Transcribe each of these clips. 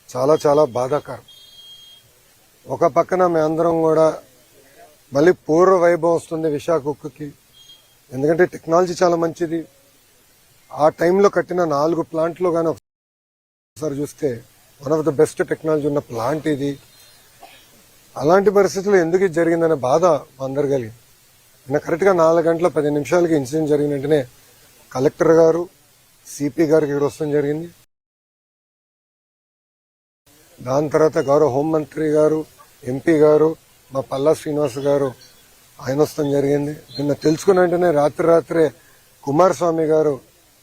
చాలా చాలా బాధాకరం. ఒక పక్కన మేమందరం కూడా మళ్ళీ పూర్వ వైభవం వస్తుంది విశాఖ ఉక్కుకి. ఎందుకంటే టెక్నాలజీ చాలా మంచిది. ఆ టైంలో కట్టిన 4 ప్లాంట్లో కానీ ఒకసారి చూస్తే one of the best technology ఉన్న ప్లాంట్ ఇది. అలాంటి పరిస్థితుల్లో ఎందుకు ఇది జరిగిందనే బాధ మా అందరు కలిగింది. నిన్న కరెక్ట్గా 4 గంటల 10 నిమిషాలకి ఇన్సిడెంట్ జరిగిన వెంటనే కలెక్టర్ గారు, సిపి గారికి ఇక్కడ వస్తాం జరిగింది. దాని తర్వాత గౌరవ హోంమంత్రి గారు, ఎంపీ గారు, మా పల్లా శ్రీనివాస్ గారు ఆయన వస్తాం జరిగింది. నిన్న తెలుసుకున్న వెంటనే రాత్రే కుమారస్వామి గారు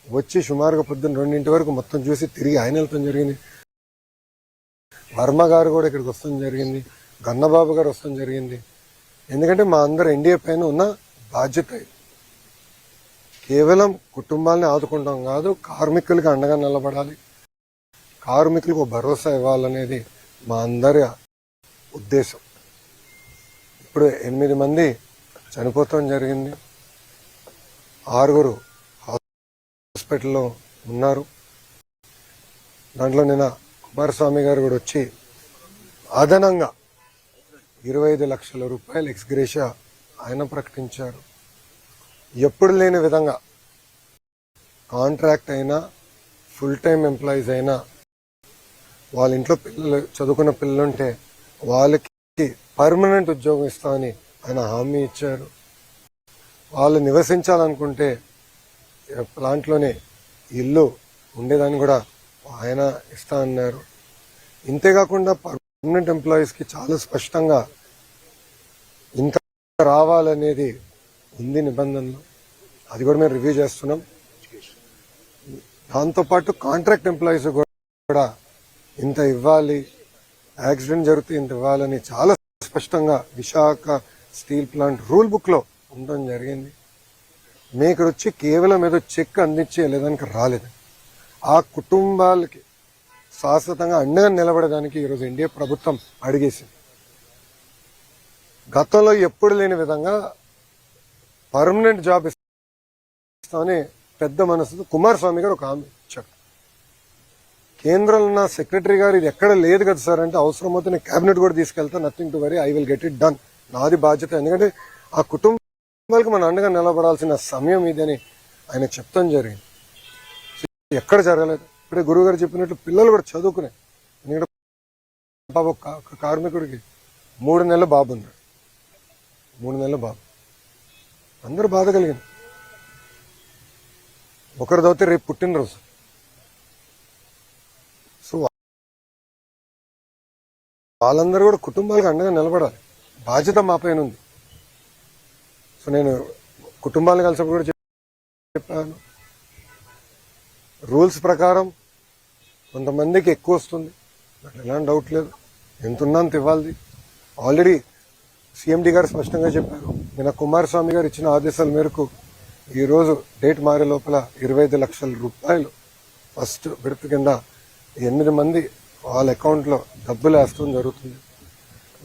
వచ్చి సుమారుగా పొద్దున్న 2 వరకు మొత్తం చూసి తిరిగి ఆయన వెళ్తాం జరిగింది. వర్మ గారు కూడా ఇక్కడికి వస్తాం జరిగింది. గన్నబాబు గారు వస్తాం జరిగింది. ఎందుకంటే మా అందరు ఎన్డీఏ పైన ఉన్న బాధ్యత కేవలం కుటుంబాలని ఆదుకుంటాం కాదు, కార్మికులకి అండగా నిలబడాలి, కార్మికులకు భరోసా ఇవ్వాలనేది మా అందరి ఉద్దేశం. ఇప్పుడు 8 మంది చనిపోతాం జరిగింది. 6 హాస్పిటల్లో ఉన్నారు. దాంట్లో నిన్న కుమారస్వామి గారు కూడా వచ్చి అదనంగా 25 లక్షల రూపాయలు ఎక్స్గ్రేషియా ఆయన ప్రకటించారు. ఎప్పుడు లేని విధంగా కాంట్రాక్ట్ అయినా ఫుల్ టైం ఎంప్లాయీస్ అయినా వాళ్ళ ఇంట్లో పిల్లలు చదువుకున్న పిల్లలుంటే వాళ్ళకి పర్మనెంట్ ఉద్యోగం ఇస్తామని ఆయన హామీ ఇచ్చారు. వాళ్ళు నివసించాలనుకుంటే ప్లాంట్లోనే ఇల్లు ఉండేదాన్ని కూడా ఆయన ఇస్తా అన్నారు. ఇంతేకాకుండా పర్మనెంట్ ఎంప్లాయీస్కి చాలా స్పష్టంగా ఇంత రావాలనేది ఉంది నిబంధనలు. అది కూడా మేము రివ్యూ చేస్తున్నాం. దాంతోపాటు కాంట్రాక్ట్ ఎంప్లాయీస్ కూడా ఇంత ఇవ్వాలి, యాక్సిడెంట్ జరిగితే ఇంత ఇవ్వాలని చాలా స్పష్టంగా Visakha steel plant rule book లో ఉండడం జరిగింది. మేము ఇక్కడ వచ్చి కేవలం ఏదో చెక్ అందించే లేదానికి రాలేదు. ఆ కుటుంబాలకి శాశ్వతంగా అండగా నిలబడడానికి ఈరోజు ఎన్డీఏ ప్రభుత్వం అడిగేసింది. గతంలో ఎప్పుడు లేని విధంగా పర్మనెంట్ జాబ్ ఇస్తామని పెద్ద మనసుతో కుమారస్వామి గారు ఒక హామీ ఇచ్చారు. కేంద్రంలో ఉన్న సెక్రటరీ గారు ఇది ఎక్కడ లేదు కదా సార్ అంటే, అవసరమైతే నేను క్యాబినెట్ కూడా తీసుకెళ్తా, nothing to worry, I will get it done, నాది బాధ్యత. ఎందుకంటే ఆ కుటుంబాలకు మన అండగా నిలబడాల్సిన సమయం ఇదని ఆయన చెప్తాం జరిగింది. ఎక్కడ జరగలేదు. ఇప్పుడే గురువు గారు చెప్పినట్లు పిల్లలు కూడా చదువుకునే. ఎందుకంటే బాబు ఒక కార్మికుడికి 3 నెలల బాబు ఉన్నాడు. 3 నెలల బాబు. అందరూ బాధ కలిగింది. ఒకరు చదివితే రేపు పుట్టినరోజు. సో వాళ్ళందరూ కూడా కుటుంబాలకు అండగా నిలబడాలి. బాధ్యత మా పైన ఉంది. సో నేను కుటుంబాలను కలిసినప్పుడు కూడా చెప్పాను, రూల్స్ ప్రకారం కొంతమందికి ఎక్కువ వస్తుంది, నాకు ఎలాంటి డౌట్ లేదు, ఎంత ఉన్నా అంత ఇవ్వాలి. ఆల్రెడీ సిఎండి గారు స్పష్టంగా చెప్పారు. నిన్న కుమారస్వామి గారు ఇచ్చిన ఆదేశాల మేరకు ఈరోజు డేట్ మారే లోపల 25 లక్షల రూపాయలు ఫస్ట్ విడత కింద 8 మంది వాళ్ళ అకౌంట్లో డబ్బులు వేస్తూ జరుగుతుంది.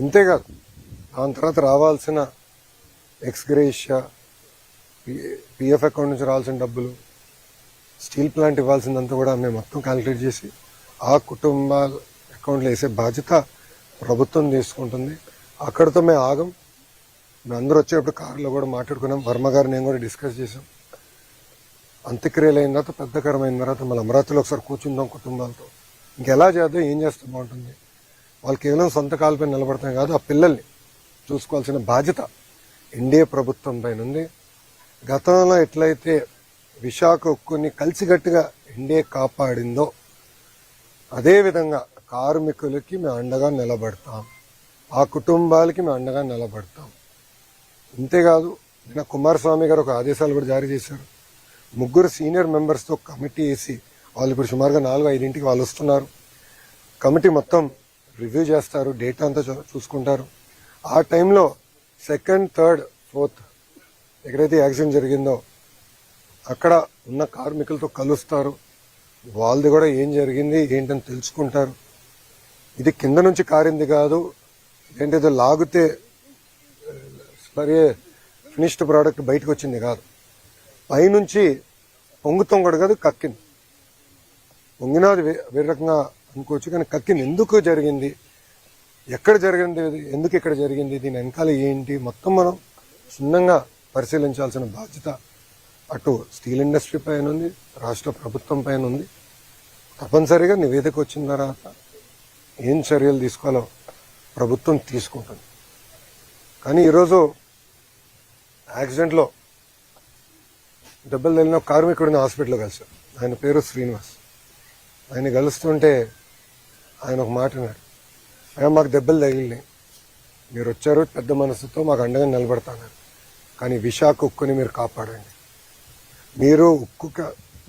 ఇంతేకాదు దాని తర్వాత రావాల్సిన ఎక్స్గ్రేషియా, పిఎఫ్ అకౌంట్ నుంచి రావాల్సిన డబ్బులు, స్టీల్ ప్లాంట్ ఇవ్వాల్సిందంతా కూడా మేము మొత్తం క్యాలిక్యులేట్ చేసి ఆ కుటుంబాల అకౌంట్లో వేసే బాధ్యత ప్రభుత్వం తీసుకుంటుంది. అక్కడితో మేము ఆగం. మేము అందరూ వచ్చేటప్పుడు కారులో కూడా మాట్లాడుకున్నాం. వర్మ గారు నేను కూడా డిస్కస్ చేసాం. అంత్యక్రియలు అయిన తర్వాత పెద్దకరమైన తర్వాత మళ్ళీ అమరావతిలో ఒకసారి కూర్చుందాం కుటుంబాలతో. ఇంకెలా చేద్దాం, ఏం చేస్తే బాగుంటుంది. వాళ్ళు కేవలం సొంత కాళ్ళపై నిలబడతాం కాదు, ఆ పిల్లల్ని చూసుకోవాల్సిన బాధ్యత ఎన్డీఏ ప్రభుత్వం పైన ఉంది. గతంలో ఎట్లయితే విశాఖ ఉక్కుని కలిసికట్టుగా ఎన్డీఏ కాపాడిందో అదేవిధంగా కార్మికులకి మేము అండగా నిలబడతాం, ఆ కుటుంబాలకి మేము అండగా నిలబడతాం. ఇంతేకాదు నిన్న కుమారస్వామి గారు ఒక ఆదేశాలు కూడా జారీ చేశారు. 3 సీనియర్ మెంబర్స్తో కమిటీ వేసి, వాళ్ళు ఇప్పుడు సుమారుగా 4-5 వాళ్ళు వస్తున్నారు. కమిటీ మొత్తం రివ్యూ చేస్తారు, డేటా అంతా చూసుకుంటారు. ఆ టైంలో 2nd, 3rd, 4th ఎక్కడైతే యాక్సిడెంట్ జరిగిందో అక్కడ ఉన్న కార్మికులతో కలుస్తారు. వాళ్ళది కూడా ఏం జరిగింది ఏంటని తెలుసుకుంటారు. ఇది కింద నుంచి కారింది కాదు, ఏంటేదో లాగితే ఫినిష్డ్ ప్రోడక్ట్ బయటకు వచ్చింది కాదు, పైనుంచి పొంగుతాం కూడా కాదు, కక్కింది. పొంగినా అది వేరే రకంగా అనుకోవచ్చు. కానీ కక్కింది ఎందుకు జరిగింది, ఎక్కడ జరిగింది, ఎందుకు ఇక్కడ జరిగింది, దీని వెనకాల ఏంటి, మొత్తం మనం క్షుణ్ణంగా పరిశీలించాల్సిన బాధ్యత అటు స్టీల్ ఇండస్ట్రీ పైన ఉంది, రాష్ట్ర ప్రభుత్వం పైన ఉంది. తప్పనిసరిగా నివేదిక వచ్చిన తర్వాత ఏం చర్యలు తీసుకోవాలో ప్రభుత్వం తీసుకుంటుంది. కానీ ఈరోజు యాక్సిడెంట్లో దెబ్బలు తగిలిన కార్మికుడిని హాస్పిటల్లో కలిశారు. ఆయన పేరు శ్రీనివాస్. ఆయన కలుస్తుంటే ఆయన ఒక మాట అన్నాడు, అయ్యా మాకు దెబ్బలు తగిలినాయి, మీరు వచ్చారు పెద్ద మనసుతో మాకు అండగా నిలబడతాన్నారు, కానీ విశాఖ ఉక్కుని మీరు కాపాడండి, మీరు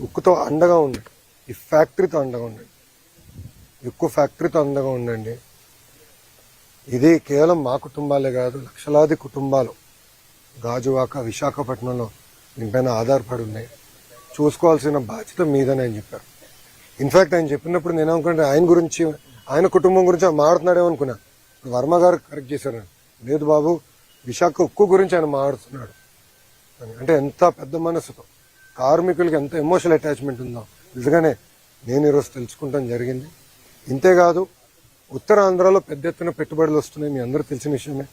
ఉక్కుతో అండగా ఉండండి, ఈ ఫ్యాక్టరీతో అండగా ఉండండి, ఉక్కు ఫ్యాక్టరీతో అండగా ఉండండి. ఇది కేవలం మా కుటుంబాలే కాదు, లక్షలాది కుటుంబాలు గాజువాక విశాఖపట్నంలో దీనిపైన ఆధారపడి ఉన్నాయి, చూసుకోవాల్సిన బాధ్యత మీదని ఆయన చెప్పారు. ఇన్ఫాక్ట్ ఆయన చెప్పినప్పుడు నేను అనుకుంటే ఆయన గురించి, ఆయన కుటుంబం గురించి మాట్లాడుతున్నాడేమో అనుకున్నా. వర్మ గారు కరెక్ట్ చేశారు, లేదు బాబు విశాఖ ఉక్కు గురించి ఆయన మాట్లాడుతున్నాడు అని. అంటే ఎంత పెద్ద మనసుతో కార్మికులకి ఎంత ఎమోషనల్ అటాచ్మెంట్ ఉందో నిజంగానే నేను ఈరోజు తెలుసుకుంటాం జరిగింది. ఇంతేకాదు ఉత్తరాంధ్రలో పెద్ద ఎత్తున పెట్టుబడులు వస్తున్నాయి, మీ అందరూ తెలిసిన విషయమే.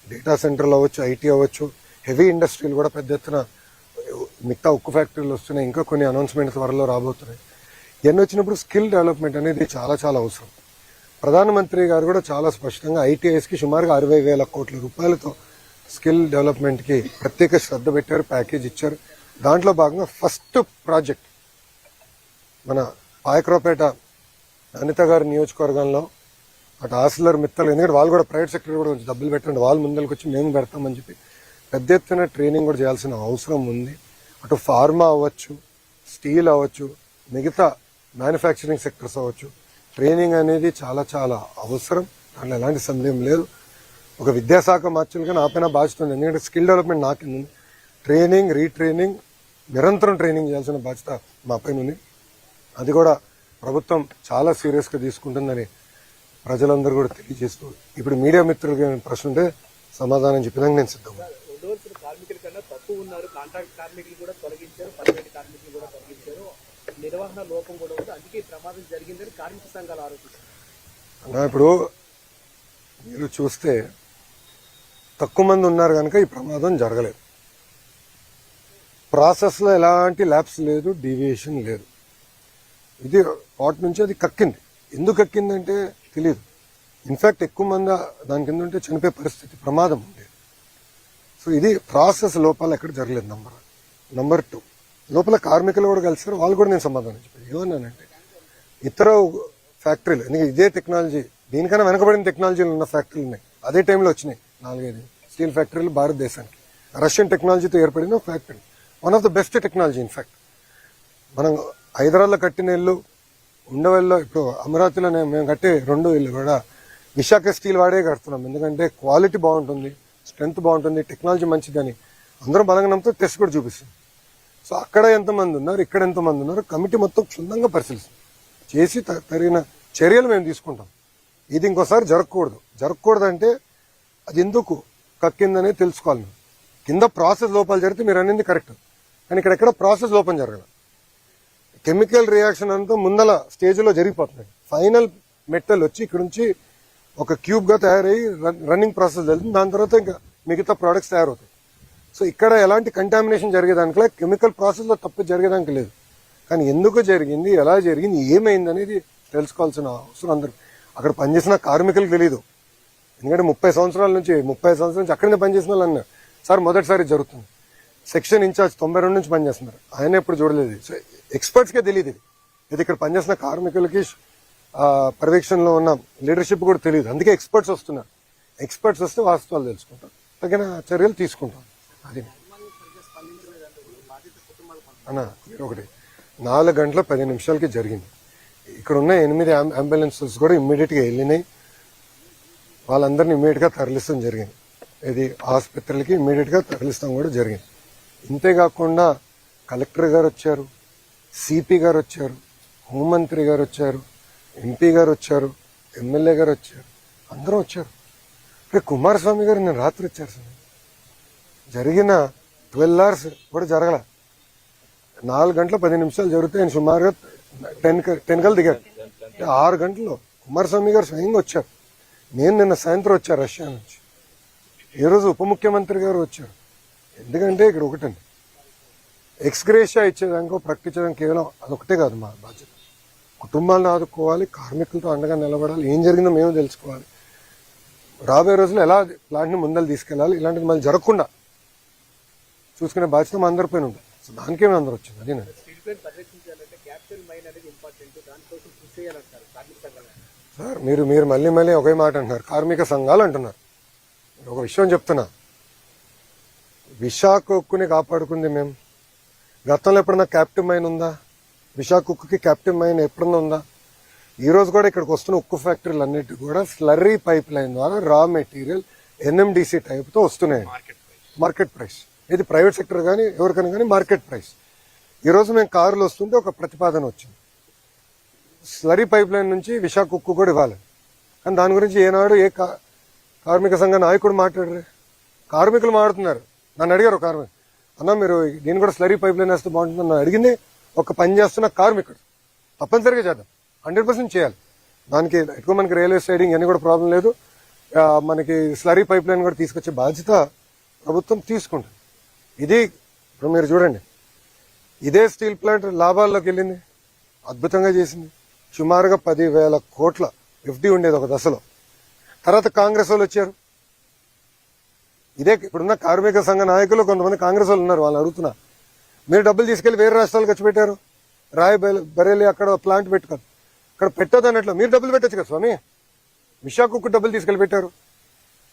డేటా సెంటర్లు అవ్వచ్చు, ఐటీ అవ్వచ్చు, హెవీ ఇండస్ట్రీలు కూడా పెద్ద ఎత్తున మిగతా ఉక్కు ఫ్యాక్టరీలు వస్తున్నాయి, ఇంకా కొన్ని అనౌన్స్మెంట్ త్వరలో రాబోతున్నాయి. ఇవన్నీ వచ్చినప్పుడు స్కిల్ డెవలప్మెంట్ అనేది చాలా చాలా అవసరం. ప్రధానమంత్రి గారు కూడా చాలా స్పష్టంగా ఐటీఐస్కి సుమారుగా 60,000 కోట్ల రూపాయలతో స్కిల్ డెవలప్మెంట్కి ప్రత్యేక శ్రద్ధ పెట్టారు, ప్యాకేజ్ ఇచ్చారు. దాంట్లో భాగంగా ఫస్ట్ ప్రాజెక్ట్ మన పాయకరావుపేట అనిత గారి నియోజకవర్గంలో అటు ఆసిలర్ మిత్తలు, ఎందుకంటే వాళ్ళు కూడా ప్రైవేట్ సెక్టర్ కూడా కొంచెం డబ్బులు పెట్టండి, వాళ్ళు ముందరికి వచ్చి మేము పెడతామని చెప్పి పెద్ద ఎత్తున ట్రైనింగ్ కూడా చేయాల్సిన అవసరం ఉంది. అటు ఫార్మా అవ్వచ్చు, స్టీల్ అవ్వచ్చు, మిగతా మ్యానుఫ్యాక్చరింగ్ సెక్టర్స్ అవ్వచ్చు, ట్రైనింగ్ అనేది చాలా చాలా అవసరం. దాంట్లో ఎలాంటి సందేహం లేదు. ఒక విద్యాశాఖ మార్చులుగా నా పైన బాధ్యత ఉంది, ఎందుకంటే స్కిల్ డెవలప్మెంట్ నా కింద ఉంది. ట్రైనింగ్, రీట్రైనింగ్, నిరంతరం ట్రైనింగ్ చేయాల్సిన బాధ్యత మా పైన ఉంది. అది కూడా ప్రభుత్వం చాలా సీరియస్గా తీసుకుంటుందని ప్రజలందరూ కూడా తెలియజేస్తూ, ఇప్పుడు మీడియా మిత్రులకి ప్రశ్న ఉంటే సమాధానం చెప్పడానికి నేను సిద్ధంగా. కార్మికుల కన్నా తక్కువ ఉన్నారు, కాంట్రాక్ట్ కార్మికులు కూడా తొలగించారు, పర్మనెంట్ కార్మికులు కూడా తొలగించారు, నిర్వహణ లోపం కూడా ఉంది, అందుకే ప్రమాదం జరిగిందని కార్మిక సంఘాలు ఆరోపిస్తున్నారు. ఇప్పుడు మీరు చూస్తే తక్కువ మంది ఉన్నారు కనుక ఈ ప్రమాదం జరగలేదు. ప్రాసెస్లో ఎలాంటి ల్యాబ్స్ లేదు, డీవియేషన్ లేదు. ఇది వాటి నుంచి అది కక్కింది. ఎందుకు కక్కిందంటే తెలియదు. ఇన్ఫాక్ట్ ఎక్కువ మంది దాని కింద ఉంటే చనిపోయే పరిస్థితి, ప్రమాదం ఉండేది. సో ఇది ప్రాసెస్ లోపాలు ఎక్కడ జరగలేదు. నంబర్ 2, లోపల కార్మికులు కూడా కలిసారు, వాళ్ళు కూడా నేను సమాధానం చెప్పాను. ఏమన్నానంటే ఇతర ఫ్యాక్టరీలు, ఎందుకంటే ఇదే టెక్నాలజీ, దీనికన్నా వెనకబడిన టెక్నాలజీలు ఉన్న ఫ్యాక్టరీలు ఉన్నాయి, అదే టైంలో వచ్చినాయి 4-5 స్టీల్ ఫ్యాక్టరీలు భారతదేశానికి. రష్యన్ టెక్నాలజీతో ఏర్పడిన factory, one of the best technology. In fact మనం హైదరాబాద్లో కట్టిన ఇల్లు, ఉండవల్లో ఇప్పుడు అమరావతిలో మేము కట్టే 2 ఇల్లు కూడా విశాఖ స్టీల్ వాడే కడుతున్నాం. ఎందుకంటే క్వాలిటీ బాగుంటుంది, స్ట్రెంత్ బాగుంటుంది, టెక్నాలజీ మంచిదని అందరం బలంగా నమ్ముతూ టెస్ట్ కూడా చూపిస్తుంది. సో అక్కడ ఎంతమంది ఉన్నారు, ఇక్కడ ఎంతమంది ఉన్నారు, కమిటీ మొత్తం క్షుణ్ణంగా పరిశీలిస్తుంది, చేసి తగిన చర్యలు మేము తీసుకుంటాం. ఇది ఇంకోసారి జరగకూడదంటే అది ఎందుకు కక్కిందనే తెలుసుకోవాలి. కింద ప్రాసెస్ లోపాలు జరిగితే మీరు అనేది కరెక్ట్, కానీ ఇక్కడ ప్రాసెస్ లోపం జరగదు. కెమికల్ రియాక్షన్ అంతా ముందల స్టేజ్లో జరిగిపోతున్నాయి. ఫైనల్ మెటల్ వచ్చి ఇక్కడ నుంచి ఒక క్యూబ్గా తయారయ్యి రన్నింగ్ ప్రాసెస్ జరుగుతుంది. దాని తర్వాత ఇంకా మిగతా ప్రోడక్ట్స్ తయారవుతాయి. సో ఇక్కడ ఎలాంటి కంటామినేషన్ జరిగేదానికి, కెమికల్ ప్రాసెస్లో తప్పు జరిగేదానికి లేదు. కానీ ఎందుకు జరిగింది, ఎలా జరిగింది, ఏమైంది అనేది తెలుసుకోవాల్సిన అవసరం అందరూ. అక్కడ పనిచేసిన కార్మికులకు తెలియదు. ఎందుకంటే 30 సంవత్సరాల నుంచి అక్కడనే పనిచేసిన వాళ్ళు అన్నారు, సార్ మొదటిసారి జరుగుతుంది. సెక్షన్ ఇన్ఛార్జ్ 92 నుంచి పనిచేస్తున్నారు, ఆయన ఎప్పుడు చూడలేదు. సో ఎక్స్పర్ట్స్కే తెలియదు ఇది ఇక్కడ పనిచేసిన కార్మికులకి పర్యవేక్షణలో ఉన్న లీడర్షిప్ కూడా తెలియదు. అందుకే ఎక్స్పర్ట్స్ వస్తున్నారు. ఎక్స్పర్ట్స్ వస్తే వాస్తవాలు తెలుసుకుంటాం, తగిన చర్యలు తీసుకుంటాం. అది అన్న మీరు ఒకటి 4 గంటల 10 నిమిషాలకి జరిగింది. ఇక్కడ ఉన్న 8 అంబులెన్సెస్ కూడా ఇమ్మీడియట్గా వెళ్ళినాయి. వాళ్ళందరినీ ఇమ్మీడియట్గా తరలిస్తాం జరిగింది. ఇది ఆసుపత్రులకి ఇమ్మీడియట్గా తరలిస్తాం కూడా జరిగింది. ఇంతేకాకుండా కలెక్టర్ గారు వచ్చారు, సిపి గారు వచ్చారు, హోంమంత్రి గారు వచ్చారు, ఎంపీ గారు వచ్చారు, ఎమ్మెల్యే గారు వచ్చారు, అందరూ వచ్చారు. ఇప్పుడు కుమారస్వామి గారు నేను రాత్రి వచ్చారు సార్. జరిగిన 12 hours కూడా జరగల. 4 గంటల 10 నిమిషాలు జరిగితే ఆయన సుమారుగా 10 కల్లా దిగారు. 6 గంటల్లో కుమారస్వామి గారు స్వయంగా వచ్చారు. నేను నిన్న సాయంత్రం వచ్చాను రష్యా నుంచి. ఈరోజు ఉప ముఖ్యమంత్రి గారు వచ్చారు. ఎందుకంటే ఇక్కడ ఒకటండి, ఎక్స్గ్రేషియా ఇచ్చేదానికో ప్రకటించడానికి కేవలం అదొకటే కాదు మా బాధ్యత. కుటుంబాలను ఆదుకోవాలి, కార్మికులతో అండగా నిలబడాలి, ఏం జరిగిందో మేము తెలుసుకోవాలి, రాబోయే రోజుల్లో ఎలా ప్లాంట్ని ముందలు తీసుకెళ్ళాలి, ఇలాంటిది మళ్ళీ జరగకుండా చూసుకునే బాధ్యత మా అందరిపైన ఉంటుంది. సో దానికే మేము అందరూ వచ్చింది. అదేనండి. స్టీల్ ప్లాంట్ పరిరక్షించాలంటే క్యాపిటల్ మైన్ అనేది ఇంపార్టెంట్, దానికోసం కృషి చేయాలంటారు కార్మిక సంఘాలు. సార్ మీరు మళ్ళీ ఒకే మాట అంటున్నారు, కార్మిక సంఘాలు అంటున్నారు. ఒక విషయం చెప్తున్నా, విశాఖ ఉక్కుని కాపాడుకుంది మేము. గతంలో ఎప్పుడన్నా క్యాప్టివ్ మైన్ ఉందా? విశాఖ ఉక్కుకి క్యాప్టివ్ మైన్ ఎప్పుడన్నా ఉందా? ఈ రోజు కూడా ఇక్కడికి వస్తున్న ఉక్కు ఫ్యాక్టరీలు అన్నిటి కూడా స్లర్రీ పైప్ లైన్ ద్వారా రా మెటీరియల్ ఎన్ఎండిసి టైప్తో వస్తున్నాయి. మార్కెట్ ప్రైస్ ఇది ప్రైవేట్ సెక్టర్ కానీ ఎవరికైనా కానీ మార్కెట్ ప్రైస్. ఈరోజు మేము కారులో వస్తుంటే ఒక ప్రతిపాదన వచ్చింది, స్లరీ పైప్ లైన్ నుంచి విశాఖ ఉక్కు కూడా ఇవ్వాలి. కానీ దాని గురించి ఏనాడు ఏ కార్మిక సంఘ నాయకుడు మాట్లాడరే. కార్మికులు మాట్లాడుతున్నారు. నన్ను అడిగారు కార్మికులు, అన్న మీరు దీన్ని కూడా స్లరీ పైప్ లైన్ వేస్తే బాగుంటుంది నన్ను అడిగింది ఒక పని చేస్తున్న కార్మికుడు. తప్పనిసరిగా చేద్దాం, 100% చేయాలి. దానికి ఎక్కువ మనకి రైల్వే సైడింగ్ అన్ని కూడా ప్రాబ్లం లేదు. మనకి స్లరీ పైప్ లైన్ కూడా తీసుకొచ్చే బాధ్యత ప్రభుత్వం తీసుకుంటుంది. ఇది ఇప్పుడు మీరు చూడండి, ఇదే స్టీల్ ప్లాంట్ లాభాల్లోకి వెళ్ళింది, అద్భుతంగా చేసింది. సుమారుగా 10,000 కోట్ల ఎఫ్డి ఉండేది ఒక దశలో. తర్వాత కాంగ్రెస్ వాళ్ళు వచ్చారు. ఇదే ఇప్పుడున్న కార్మిక సంఘ నాయకులు కొంతమంది కాంగ్రెస్ వాళ్ళు ఉన్నారు, వాళ్ళని అడుగుతున్నా, మీరు డబ్బులు తీసుకెళ్లి వేరే రాష్ట్రాలు ఖర్చు పెట్టారు. బరేలి అక్కడ ప్లాంట్ పెట్టుకోరు, అక్కడ పెట్టదు అన్నట్లు మీరు డబ్బులు పెట్టచ్చు కదా స్వామి. విశాఖకు డబ్బులు తీసుకెళ్లి పెట్టారు.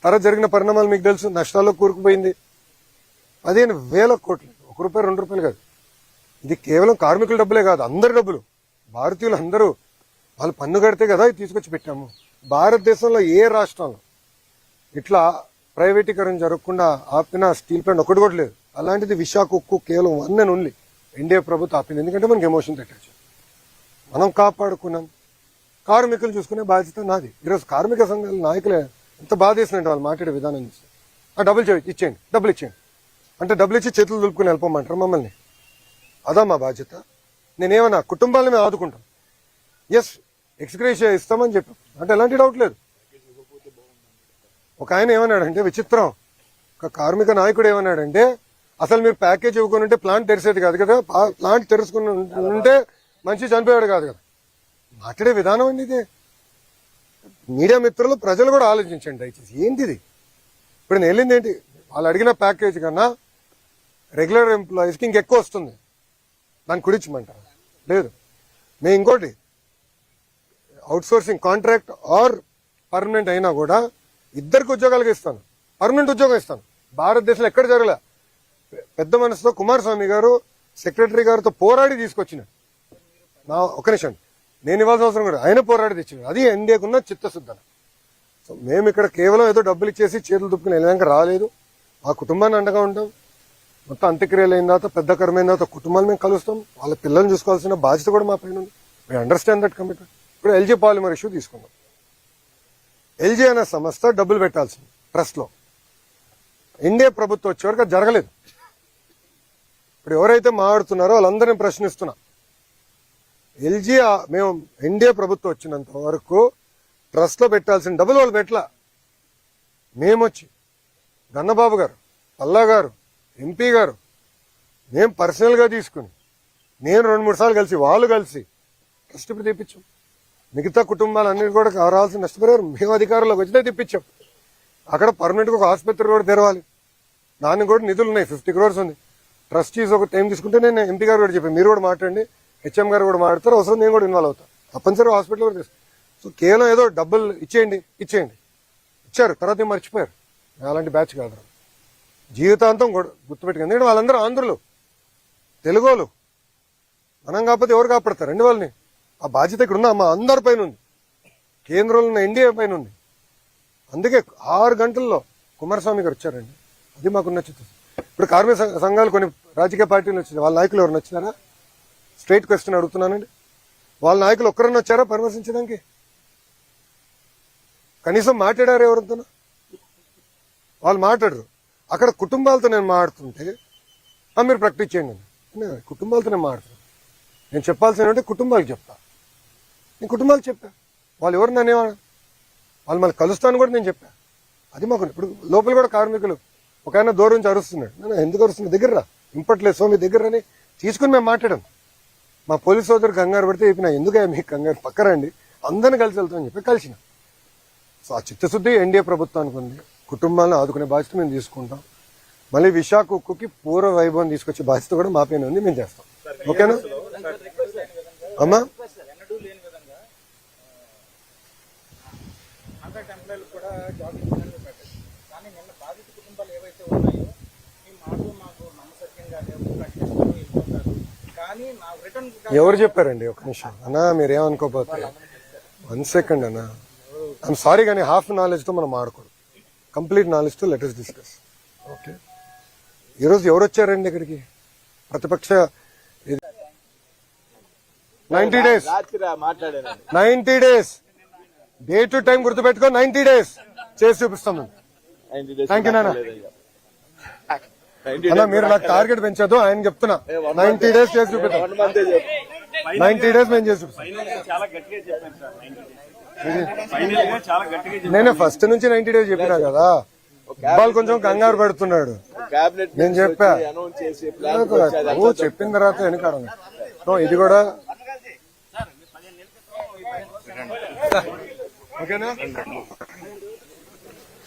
తర్వాత జరిగిన పరిణామాలు మీకు తెలుసు, నష్టాల్లో కూరుకుపోయింది. 15,000 కోట్లు, ₹1 ₹2 కాదు. ఇది కేవలం కార్మికుల డబ్బులే కాదు, అందరి డబ్బులు. భారతీయులు అందరూ వాళ్ళు పన్ను కడితే కదా ఇది తీసుకొచ్చి పెట్టాము. భారతదేశంలో ఏ రాష్ట్రంలో ఇట్లా ప్రైవేటీకరణ జరగకుండా ఆపిన స్టీల్ ప్లాంట్ ఒకటి కూడా లేదు. అలాంటిది విశాఖ ఉక్కు కేవలం 1 and only ఎన్డీఏ ప్రభుత్వం ఆపింది. ఎందుకంటే మనకి ఎమోషన్ తెచ్చు, మనం కాపాడుకున్నాం. కార్మికులు చూసుకునే బాధ్యత నాది. ఈరోజు కార్మిక సంఘాల నాయకులే ఎంత బాధ చేసినట్టు వాళ్ళు మాట్లాడే విధానం చూస్తే, డబ్బులు ఇచ్చేయండి, డబ్బులు ఇచ్చేయండి అంటే డబ్బులు ఇచ్చి చేతులు దులుపుకుని వెళ్ళిపోమంటారు మమ్మల్ని. అదా మా బాధ్యత. నేనేమన్నా కుటుంబాలను మేము ఆదుకుంటాం. ఎస్, ఎక్స్గ్రేషియా ఇస్తామని చెప్పాం, అంటే ఎలాంటి డౌట్ లేదు. ఒక ఆయన ఏమన్నాడంటే విచిత్రం, ఒక కార్మిక నాయకుడు ఏమన్నాడంటే, అసలు మీరు ప్యాకేజ్ ఇవ్వకుండా ఉంటే ప్లాంట్ తెరిసేది కాదు కదా, ప్లాంట్ తెరుచుకుని ఉంటే మనిషి చనిపోయాడు కాదు కదా. మాట్లాడే విధానం అండి ఇది. మీడియా మిత్రులు, ప్రజలు కూడా ఆలోచించండి దయచేసి. ఏంటిది? ఇప్పుడు నేను వెళ్ళింది ఏంటి, వాళ్ళు అడిగిన ప్యాకేజ్ కన్నా రెగ్యులర్ ఎంప్లాయీస్కి ఇంకెక్కువ వస్తుంది, దాన్ని కుడించమంటారు లేదు. మేము ఇంకోటి, అవుట్సోర్సింగ్ కాంట్రాక్ట్ ఆర్ పర్మనెంట్ అయినా కూడా ఇద్దరికి ఉద్యోగాలకు ఇస్తాను, పర్మనెంట్ ఉద్యోగం ఇస్తాను. భారతదేశంలో ఎక్కడ జరగలే. పెద్ద మనసుతో కుమారస్వామి గారు సెక్రటరీ గారితో పోరాడి తీసుకొచ్చిన, నా ఒక నిమిషం నేను ఇవ్వాల్సిన అవసరం కూడా ఆయన పోరాడి తెచ్చినాడు. అది ఎన్డీఏకున్న చిత్తశుద్ధన. సో మేము ఇక్కడ కేవలం ఏదో డబ్బులు ఇచ్చేసి చేతులు దుప్పుకుని వెళ్ళాక రాలేదు. ఆ కుటుంబాన్ని అండగా ఉంటాం. మొత్తం అంత్యక్రియలు అయిన తర్వాత, పెద్ద కర్మైన తర్వాత కుటుంబాలు మేము కలుస్తాం. వాళ్ళ పిల్లల్ని చూసుకోవాల్సిన బాధ్యత కూడా మా పైన ఉంది. We understand that commitment. ఇప్పుడు ఎల్జీ పాలిమర్ ఇష్యూ తీసుకుందాం. ఎల్జీ అనే సంస్థ డబ్బులు పెట్టాల్సింది ట్రస్ట్లో. ఎన్డీఏ ప్రభుత్వం వచ్చేవరకు అది జరగలేదు. ఇప్పుడు ఎవరైతే మాట్లాడుతున్నారో వాళ్ళందరినీ ప్రశ్నిస్తున్నా. ఎల్జీ మేము ఎన్డీఏ ప్రభుత్వం వచ్చినంత వరకు ట్రస్ట్లో పెట్టాల్సిన డబ్బులు వాళ్ళు పెట్టలా. మేమొచ్చి గన్నబాబు గారు, పల్లా గారు, ఎంపీ గారు, మేము పర్సనల్గా తీసుకుని, నేను 2-3 సార్లు కలిసి, వాళ్ళు కలిసి ట్రస్ట్ ఇప్పుడు తెప్పించాం. మిగతా కుటుంబాలన్నిటి కూడా రావాల్సిన నష్టపరిహారం మేము అధికారంలోకి వచ్చితే తెప్పించాం. అక్కడ పర్మనెంట్గా ఒక ఆసుపత్రి కూడా తెరవాలి, దానికి కూడా నిధులు ఉన్నాయి, 50 crores ఉంది. ట్రస్టీస్ ఒక టైం తీసుకుంటే నేను ఎంపీ గారు కూడా చెప్పాను, మీరు కూడా మాట్లాడండి, హెచ్ఎం గారు కూడా మాట్లాడతారు, అవసరం నేను కూడా ఇన్వాల్వ్ అవుతాను. తప్పనిసరిగా హాస్పిటల్ కూడా తీసుకు. సో కేవలం ఏదో డబ్బులు ఇచ్చేయండి ఇచ్చారు, తర్వాత మర్చిపోయారు. అలాంటి బ్యాచ్ కాదు, జీవితాంతం గుర్తుపెట్టుకుంది. ఎందుకంటే వాళ్ళందరూ ఆంధ్రులు, తెలుగోలు. మనం కాకపోతే ఎవరు కాపాడతారండి వాళ్ళని? ఆ బాధ్యత ఇక్కడ ఉన్న మా అందరి పైన ఉంది, కేంద్రంలో ఉన్న ఎన్డీఏ పైన ఉంది. అందుకే 6 గంటల్లో కుమారస్వామి గారు వచ్చారండి. అది మాకున్న చిత్తం. ఇప్పుడు కార్మిక సంఘాలు కొన్ని రాజకీయ పార్టీలు వచ్చింది, వాళ్ళ నాయకులు ఎవరు వచ్చినారా? స్ట్రైట్ క్వశ్చన్ అడుగుతున్నానండి. వాళ్ళ నాయకులు ఒక్కరన్నా వచ్చారా పరామర్శించడానికి? కనీసం మాట్లాడారు ఎవరితో? వాళ్ళు మాట్లాడరు. అక్కడ కుటుంబాలతో నేను మాట్లాడుతుంటే మీరు ప్రకటించేయండి. కుటుంబాలతో నేను మాట్లాడుతున్నాను. నేను చెప్పాల్సిన కుటుంబాలకు చెప్తా. నేను కుటుంబాలు చెప్పా, వాళ్ళు ఎవరు నన్నేవాడు, వాళ్ళు మళ్ళీ కలుస్తాను కూడా నేను చెప్పా. అది మాకు ఇప్పుడు లోపల కూడా కార్మికులు ఒక ఆయన దూరం నుంచి అరుస్తున్నాడు, నేను ఎందుకు అరుస్తున్నా, దగ్గర రా, ఇంపట్లేదు స్వామి దగ్గర అని తీసుకుని మేము మాట్లాడాం. మా పోలీస్ సోదరు కంగారు పడితే చెప్పిన, ఎందుకు మీకు కంగారు, పక్కరండి అందరిని కలిసి వెళ్తామని చెప్పి కలిసిన. సో ఆ చిత్తశుద్ధి ఎన్డీఏ ప్రభుత్వానికి ఉంది. కుటుంబాలను ఆదుకునే బాధ్యత మేము తీసుకుంటాం. మళ్ళీ విశాఖ ఉక్కుకి పూర్వ వైభవం తీసుకొచ్చే బాధ్యత కూడా మా పైన ఉంది, మేము చేస్తాం. ఓకేనా అమ్మా? కాంట్రాక్ట్ ఎంప్లాయీలు కూడా జాబ్ ఇన్సూరెన్స్ పెట్టచ్చు. కానీ నిన్న బాధిత కుటుంబాలు ఏవైతే ఉన్నాయో మాకు నమ్మసత్యంగా లేవు, కట్టేస్తారు, వెళ్ళిపోతారు. కానీ నా రిటర్న్ ఎవరు చెప్పారండి? ఒక నిమిషం అన్నా, మీరేమనుకోపోతే 1 సెకండ్ అన్నా. ఐఎమ్ సారీ కానీ హాఫ్ నాలెడ్జ్ తో మనం ఆడకూడదు, కంప్లీట్ నాలెడ్జ్ తో లెట్ us డిస్కస్. ఓకే, ఈరోజు ఎవరు వచ్చారండి ఇక్కడికి? ప్రతిపక్ష 90 days 90 days day to time గుర్తుపెట్టుకో, 90 days చేసి చూపిస్తాం. థ్యాంక్ యూ నాన్న. అన్నా మీరు నాకు టార్గెట్ పెంచదు, ఆయన చెప్తున్నా 90 days చేసి చూపిస్తాం. 90 days మేము చేసి చూపిస్తాం. నేనే ఫస్ట్ నుంచి 90 days చెప్పినా కదా, ఇబ్బాలు కొంచెం కంగారు పెడుతున్నాడు. నేను చెప్పా, నువ్వు చెప్పిన తర్వాత వెనకాడ ఇది కూడా ఓకేనా.